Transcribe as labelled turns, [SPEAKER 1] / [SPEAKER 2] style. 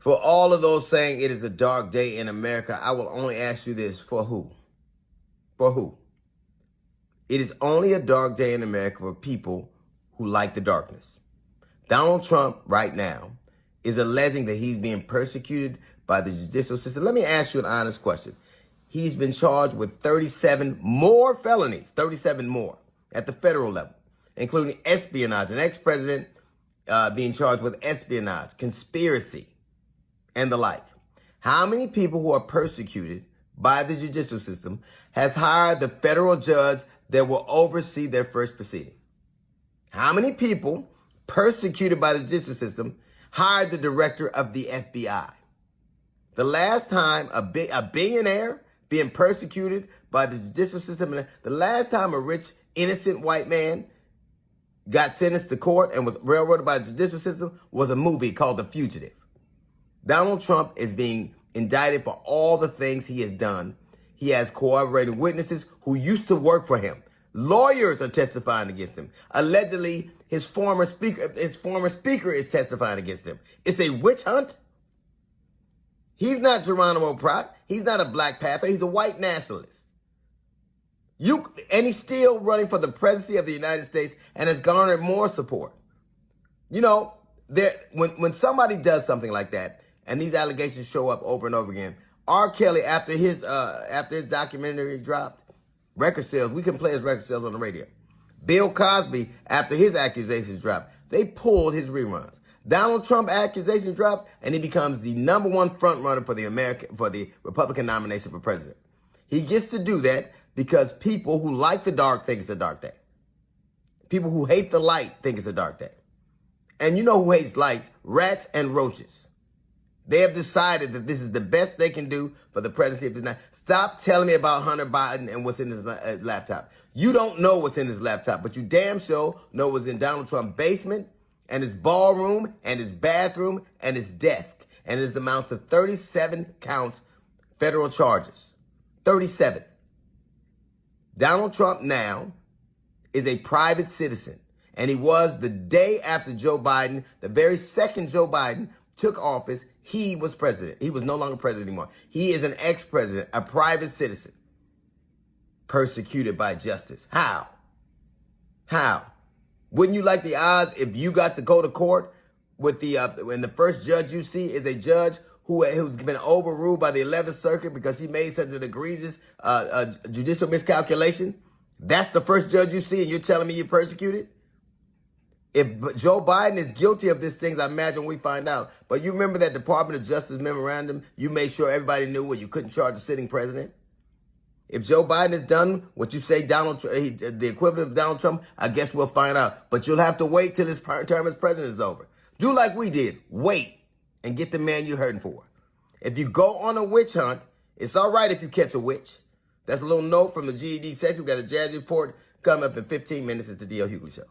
[SPEAKER 1] For all of those saying it is a dark day in America, I will only ask you this: for who? For who? It is only a dark day in America for people who like the darkness. Donald Trump right now is alleging that he's being persecuted by the judicial system. Let me ask you an honest question. He's been charged with 37 more felonies, 37 more at the federal level, including espionage, an ex-president being charged with espionage, conspiracy, and the like. How many people who are persecuted by the judicial system has hired the federal judge that will oversee their first proceeding? How many people persecuted by the judicial system hired the director of the FBI? The last time a billionaire being persecuted by the judicial system, the last time a rich, innocent white man got sentenced to court and was railroaded by the judicial system was a movie called The Fugitive. Donald Trump is being indicted for all the things he has done. He has corroborating witnesses who used to work for him. Lawyers are testifying against him. Allegedly, his former speaker is testifying against him. It's a witch hunt. He's not Geronimo Pratt. He's not a Black Panther. He's a white nationalist. And he's still running for the presidency of the United States and has garnered more support. You know, when somebody does something like that, and these allegations show up over and over again, R. Kelly, after his documentary dropped, record sales, we can play his record sales on the radio. Bill Cosby, after his accusations dropped, they pulled his reruns. Donald Trump accusation drops, and he becomes the #1 front runner for the Republican nomination for president. He gets to do that because people who like the dark think it's a dark day. People who hate the light think it's a dark day. And you know who hates lights? Rats and roaches. They have decided that this is the best they can do for the presidency of the United States. Stop telling me about Hunter Biden and what's in his laptop. You don't know what's in his laptop, but you damn sure know what's in Donald Trump's basement and his ballroom and his bathroom and his desk. And it amounts to 37 counts federal charges. 37. Donald Trump now is a private citizen. And he was the day after Joe Biden, the very second Joe Biden took office, he was president. He was no longer president anymore. He is an ex-president, a private citizen, persecuted by justice. How? How? Wouldn't you like the odds if you got to go to court with when the first judge you see is a judge who's been overruled by the 11th Circuit because she made such an egregious judicial miscalculation? That's the first judge you see, and you're telling me you're persecuted? If Joe Biden is guilty of these things, I imagine we find out. But you remember that Department of Justice memorandum? You made sure everybody knew what you couldn't charge a sitting president. If Joe Biden has done what you say the equivalent of Donald Trump, I guess we'll find out. But you'll have to wait till his term as president is over. Do like we did. Wait and get the man you're hurting for. If you go on a witch hunt, it's all right if you catch a witch. That's a little note from the GED section. We got a jazz report coming up in 15 minutes. It's the D.L. Hughley Show.